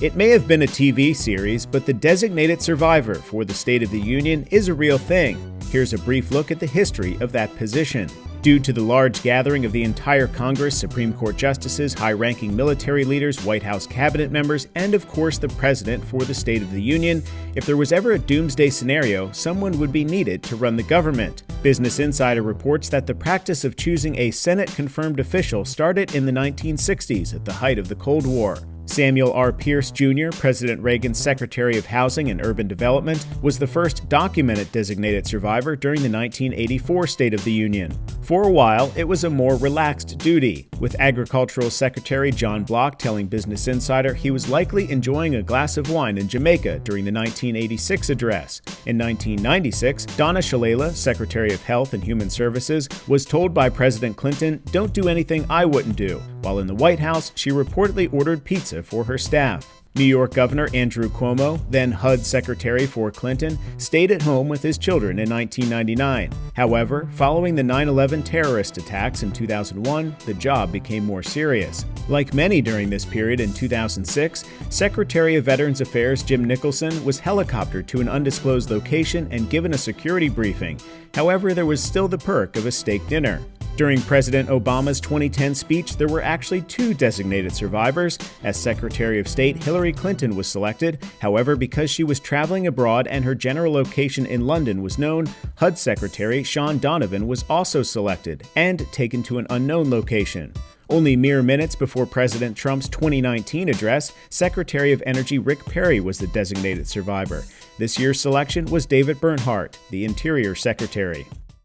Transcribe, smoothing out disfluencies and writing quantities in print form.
It may have been a TV series, but the designated survivor for the State of the Union is a real thing. Here's a brief look at the history of that position. Due to the large gathering of the entire Congress, Supreme Court justices, high-ranking military leaders, White House cabinet members, and of course the President for the State of the Union, if there was ever a doomsday scenario, someone would be needed to run the government. Business Insider reports that the practice of choosing a Senate-confirmed official started in the 1960s at the height of the Cold War. Samuel R. Pierce Jr., President Reagan's Secretary of Housing and Urban Development, was the first documented designated survivor during the 1984 State of the Union. For a while, it was a more relaxed duty, with Agricultural Secretary John Block telling Business Insider he was likely enjoying a glass of wine in Jamaica during the 1986 address. In 1996, Donna Shalala, Secretary of Health and Human Services, was told by President Clinton, "Don't do anything I wouldn't do." While in the White House, she reportedly ordered pizza for her staff. New York Governor Andrew Cuomo, then HUD Secretary for Clinton, stayed at home with his children in 1999. However, following the 9/11 terrorist attacks in 2001, the job became more serious. Like many during this period in 2006, Secretary of Veterans Affairs Jim Nicholson was helicoptered to an undisclosed location and given a security briefing. However, there was still the perk of a steak dinner. During President Obama's 2010 speech, there were actually two designated survivors, as Secretary of State Hillary Clinton was selected. However, because she was traveling abroad and her general location in London was known, HUD Secretary Sean Donovan was also selected and taken to an unknown location. Only mere minutes before President Trump's 2019 address, Secretary of Energy Rick Perry was the designated survivor. This year's selection was David Bernhardt, the Interior Secretary.